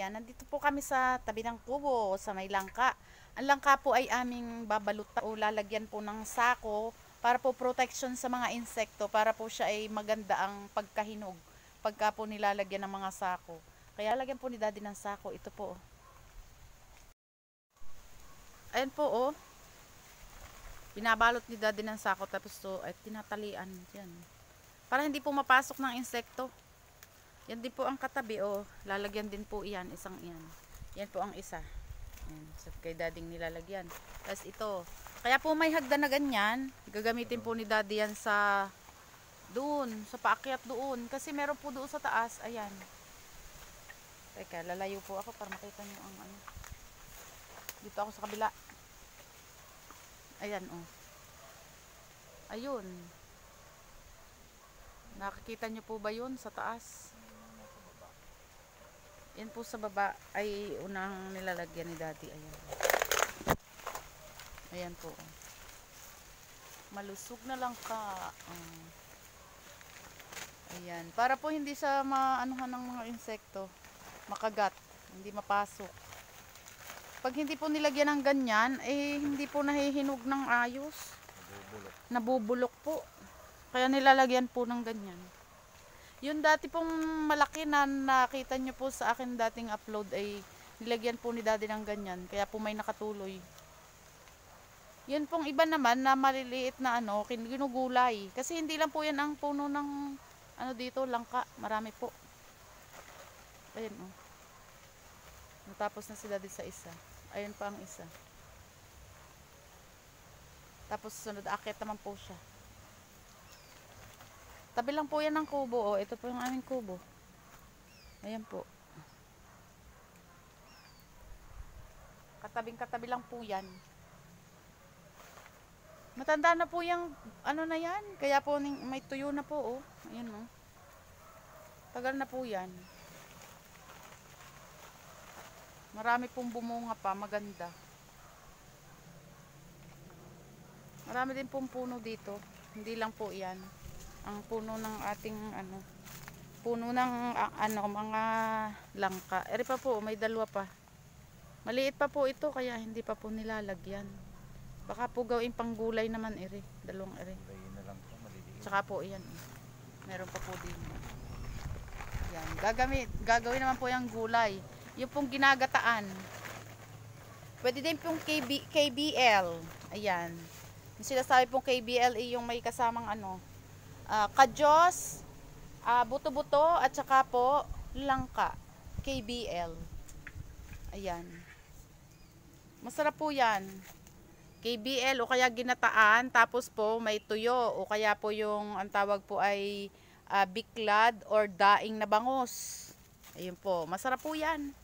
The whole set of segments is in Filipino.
Ayan, nandito po kami sa tabi ng kubo, sa may langka. Ang langka po ay aming babalutan o lalagyan po ng sako para po protection sa mga insekto, para po siya ay maganda ang pagkahinog pagka po nilalagyan ng mga sako. Kaya lagyan po ni Daddy ng sako. Ito po. Ayan po oh. Binabalot ni Daddy ng sako tapos to ay tinatalian yan. Para hindi po mapasok ng insekto. Yan din po ang katabi oh. Lalagyan din po iyan, isang iyan. Yan po ang isa. Yan, sa kay Daddy nilalagyan. Tapos ito. Kaya po may hagdan na ganyan. Gagamitin po ni Daddy yan sa doon, sa paakyat doon. Kasi meron po doon sa taas. Ayan. Teka, lalayo po ako para makita nyo ang ano. Dito ako sa kabila. Ayan oh. Ayun. Nakikita nyo po ba yun sa taas? Yan po sa baba ay unang nilalagyan ni Daddy. Ayan. Ayan po. Malusog na lang ka. Ayan. Para po hindi sa maanuhan ng mga insekto. Makagat. Hindi mapasok. Pag hindi po nilagyan ng ganyan, eh hindi po nahihinog ng ayos. Nabubulok po. Kaya nilalagyan po ng ganyan. Yung dati pong malaki na nakita nyo po sa akin dating upload ay nilagyan po ni Daddy ng ganyan. Kaya po may nakatuloy. Yun pong iba naman na maliliit na ano, ginugulay. Kasi hindi lang po yan ang puno ng ano dito, langka. Marami po. Ayan o. Natapos na si Daddy sa isa. Ayan pa ang isa. Tapos sunod, akit naman po siya. Tabi lang po yan ng kubo. Oh. Ito po yung aming kubo. Ayan po. Katabing-katabi lang po yan. Matanda na po yung ano na yan. Kaya po may tuyo na po. Oh. Ayan o. Oh. Tagal na po yan. Marami pong bumunga pa. Maganda. Marami din pong puno dito. Hindi lang po yan. Ang puno ng ating ano, puno ng ano, mga langka. Eri pa po, may dalawa pa. Maliit pa po ito kaya hindi pa po nilalagyan. Baka po gawin pang gulay naman eri. Dalawang eri. Tsaka po yan. Meron pa po din. Yan. Gagawin naman po yung gulay. Yung pong ginagataan. Pwede din pong KBL. Ayan. Yung sinasabi pong KBL ay yung may kasamang ano, kadyos, buto-buto at saka po langka. KBL. Ayan. Masarap po yan. KBL o kaya ginataan, tapos po may tuyo o kaya po yung ang tawag po ay biklad or daing na bangus. Ayun po, masarap po yan.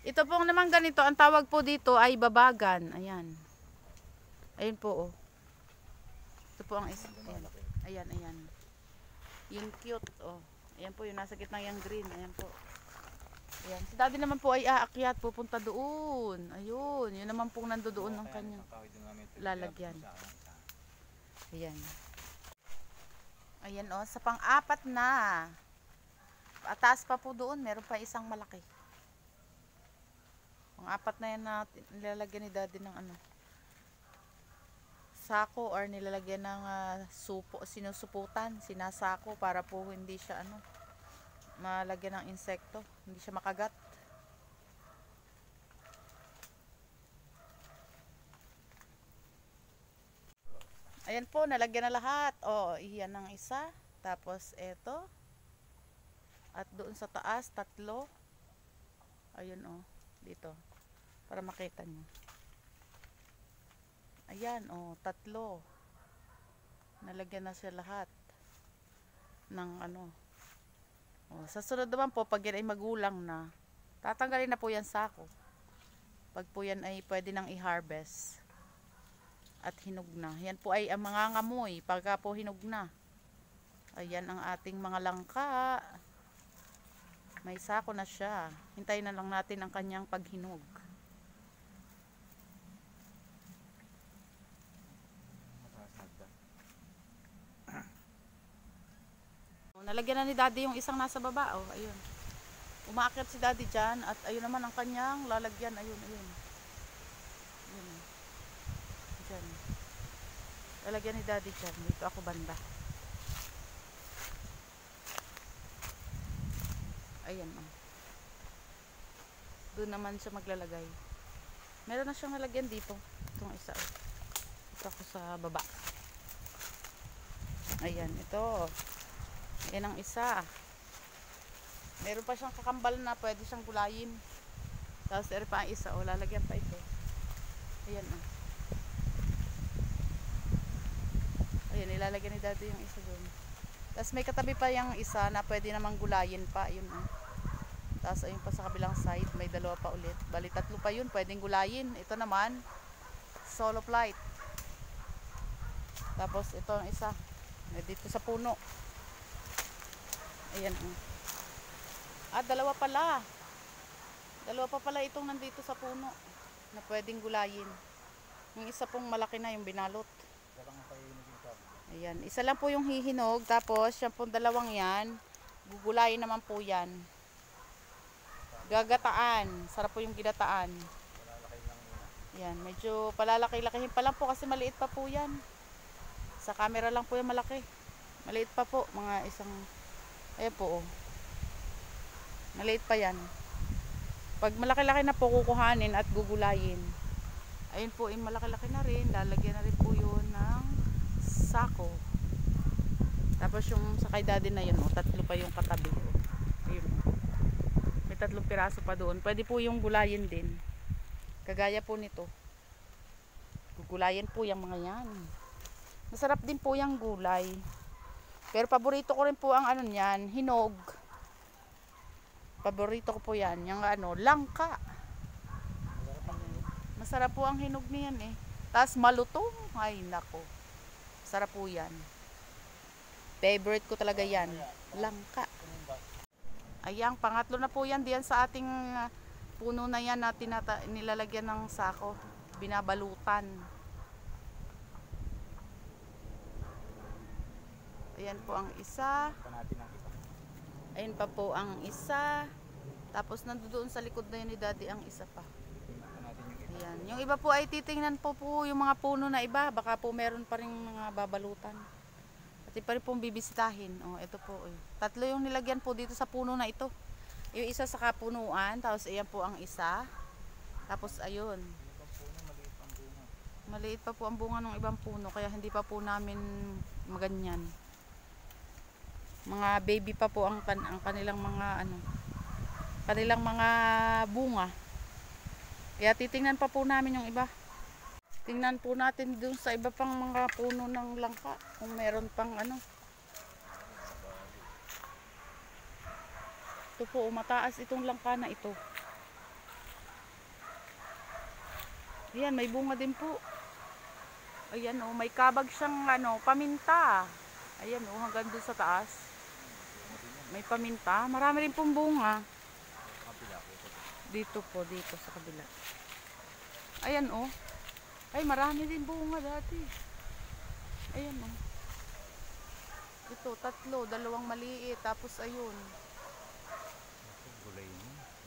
Ito pong naman ganito, ang tawag po dito ay babagan. Ayan. Ayun po oh. Ito po ang isa. Ayan, ayan. Yung cute oh. Ayan po yung nasa gitna yung green. Ayan po. Ayan. Si Daddy naman po ay aakyat, pupunta doon. Ayun, yun naman pong nandoon ng kanyang lalagyan. Ayan. Ayan oh, sa pang-apat na. Ataas pa po doon, meron pa isang malaki. Pang-apat na yan na nilalagyan ni Daddy ng ano, sako or nilalagyan ng sinusuputan, sinasako para po hindi siya ano, malagyan ng insekto, hindi siya makagat. Ayan po, nalagyan na lahat. Oh, iyan ang isa. Tapos eto. At doon sa taas, tatlo. Ayun oh, dito. Para makita nyo. Ayan oh, tatlo. Nalagyan na siya lahat ng ano. Oh, sa sunod naman po, pag yan ay magulang na, tatanggalin na po yan sako. Pag po yan ay pwede nang i-harvest at hinog na. Yan po ay ang mga ngamoy pagka po hinog na. Ayan ang ating mga langka. May sako na siya. Hintayin na lang natin ang kanyang paghinog. Nalagyan na ni Daddy yung isang nasa baba. Oh, ayun. Umaakyat si daddy dyan at ayun naman ang kanyang lalagyan. Ayun, ayun. Ayun. Dyan. Lalagyan ni daddy dyan. Dito ako banda. Ayan, oh. Doon naman siya maglalagay. Meron na siyang nalagyan dito. Itong isa, oh. Ito ako sa baba. Ayan, ito. Ayan ang isa. Meron pa siyang kakambal na pwede siyang gulayin. Tapos meron pa ang isa, oh. Lalagyan pa ito. Ayan, oh. Ayan, ilalagyan ni daddy yung isa doon. Tapos may katabi pa yung isa na pwede namang gulayin pa. Ayun, oh. Tapos ayun pa sa kabilang side, may dalawa pa ulit. Bali, tatlo pa yun, pwedeng gulayin. Ito naman, solo flight. Tapos ito ang isa, dito sa puno. Ayan, oh. Dalawa pala. Dalawa pa pala itong nandito sa puno na pwedeng gulayin. Yung isa pong malaki na, yung binalot. Ayan, isa lang po yung hihinog. Tapos yung pong dalawang yan, gugulayin naman po yan. Gagataan. Sarap po yung ginataan. Ayan, medyo palalaki-lakihin pa lang po kasi maliit pa po yan. Sa camera lang po yung malaki. Maliit pa po, mga isang, ayan po, oh. Maliit pa yan. Pag malaki-laki na po, kukuhanin at gugulayin. Ayun po, yung malaki-laki na rin. Lalagyan na rin po yun ng sako. Tapos yung sa kay daddy na yun, oh, tatlo pa yung katabi. Ayun, oh. May 3 piraso pa doon. Pwede po yung gulayin din. Kagaya po nito. Gugulayin po yung mga yan. Masarap din po yung gulay. Pero paborito ko rin po ang ano niyan, hinog. Paborito ko po yan, yung ano, langka. Masarap po ang hinog niyan eh. Tapos malutong, ay nako. Sarap po yan. Favorite ko talaga yan, langka. Ayan, pangatlo na po yan diyan sa ating puno na yan na nilalagyan ng sako. Binabalutan. Ayan po ang isa. Ayan pa po ang isa. Tapos nandoon sa likod na yun ni daddy ang isa pa. Ayan. Yung iba po ay titingnan po yung mga puno na iba. Baka po meron pa rin mga babalutan. Pati pa rin pong bibisitahin. Oh, ito po. 3 yung nilagyan po dito sa puno na ito. Yung isa sa kapunuan. Tapos ayan po ang isa. Tapos ayun. Maliit pa po ang bunga ng ibang puno. Kaya hindi pa po namin maganyan. Mga baby pa po ang kanilang mga ano, kanilang mga bunga. Kaya titingnan pa po namin yung iba. Tingnan po natin dun sa iba pang mga puno ng langka kung meron pang ano. Ito po, mataas itong langka na ito. Ayan, may bunga din po. Ayan, oh, may kabag siyang ano, paminta. Ayan, oh, hanggang dun sa taas. May paminta. Marami rin pong bunga. Dito po, dito sa kabila. Ayan, oh. Ay, marami din bunga dati. Ayan, oh. Ito, 3, 2 maliit. Tapos, ayun.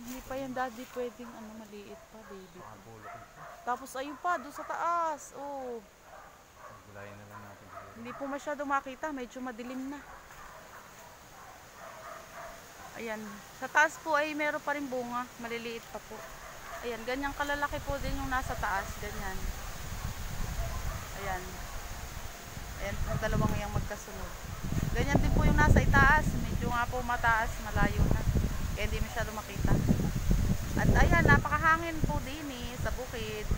Hindi pa yan, daddy, pwedeng ano, maliit pa, baby. Tapos, ayun pa, doon sa taas. Oh. Gulayin na lang natin. Hindi po masyado makita. Medyo madilim na. Ayan, sa taas po ay meron pa rin bunga, maliliit pa po. Ayan, ganyang kalalaki po din yung nasa taas, ganyan. Ayan. Ayan, yung dalawang yung magkasunod. Ganyan din po yung nasa itaas, medyo nga po mataas, malayo na. Kaya hindi masyado makita. At ayan, napakahangin po din eh, sa bukid.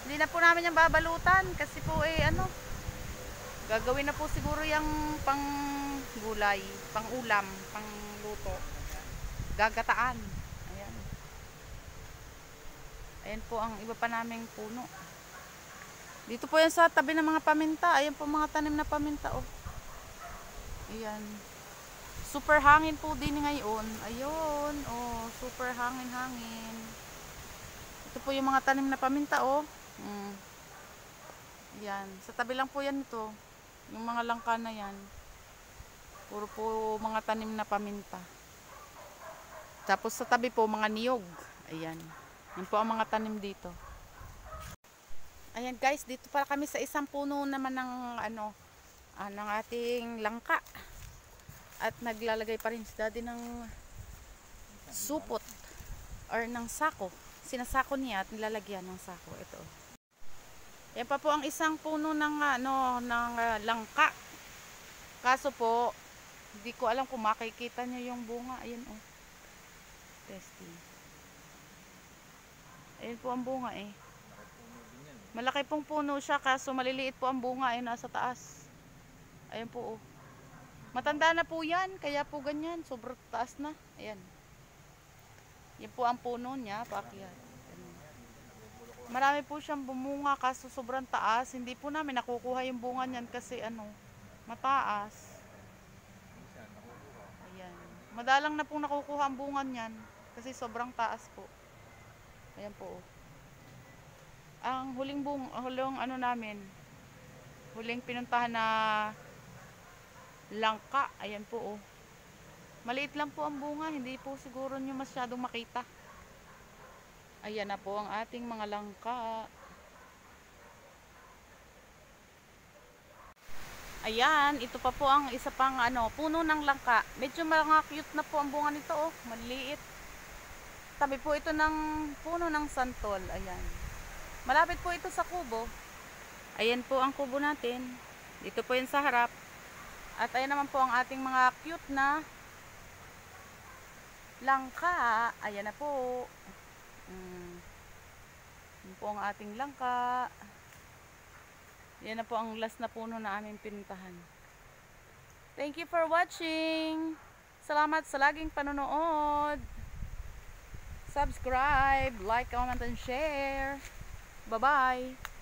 Hindi na po namin yung babalutan kasi po eh ano, gagawin na po siguro yung pang gulay, pang ulam, pang luto. Gagataan. Ayan. Ayan po ang iba pa naming puno. Dito po yan sa tabi ng mga paminta. Ayan po mga tanim na paminta, oh. Ayan. Super hangin po din ngayon. Ayun, oh, super hangin-hangin. Ito po yung mga tanim na paminta, oh. Ayan. Sa tabi lang po yan ito. Yung mga langka na yan. Puro po mga tanim na paminta. Tapos sa tabi po mga niyog. Ayan. Yan po ang mga tanim dito. Ayan guys, dito para kami sa isang puno naman ng ng ating langka. At naglalagay pa rin si daddy ng supot or ng sako. Sinasako niya at nilalagyan ng sako. Ito. Yan pa po ang isang puno ng langka. Kaso po, hindi ko alam kung makikita nyo yung bunga. Ayan oh. Testing. Ayan po ang bunga eh. Malaki pong puno siya kaso maliliit po ang bunga ay nasa taas. Ayan po oh. Matanda na po yan kaya po ganyan. Sobrang taas na. Ayan. Yan po ang puno niya. Paakyat. Marami po siyang bumunga kaso sobrang taas. Hindi po namin nakukuha yung bunga niyan kasi mataas. Ayan. Madalang na pong nakukuha ang bunga niyan kasi sobrang taas po. Ayan po oh. Ang huling namin, huling pinuntahan na langka, ayan po oh. Maliit lang po ang bunga, hindi po siguro nyo masyadong makita. Ayan na po ang ating mga langka. Ayan, ito pa po ang isa pang puno ng langka. Medyo mga cute na po ang bunga nito oh, maliit. Tabi po ito ng puno ng santol, ayan. Malapit po ito sa kubo. Ayan po ang kubo natin. Dito po yun sa harap. At ayan naman po ang ating mga cute na langka. Ayan na po. Ayan po ang ating langka. Ayan na po ang last na puno na aming pinuntahan. Thank you for watching. Salamat sa laging panonood. Subscribe, like, comment, and share. Bye-bye.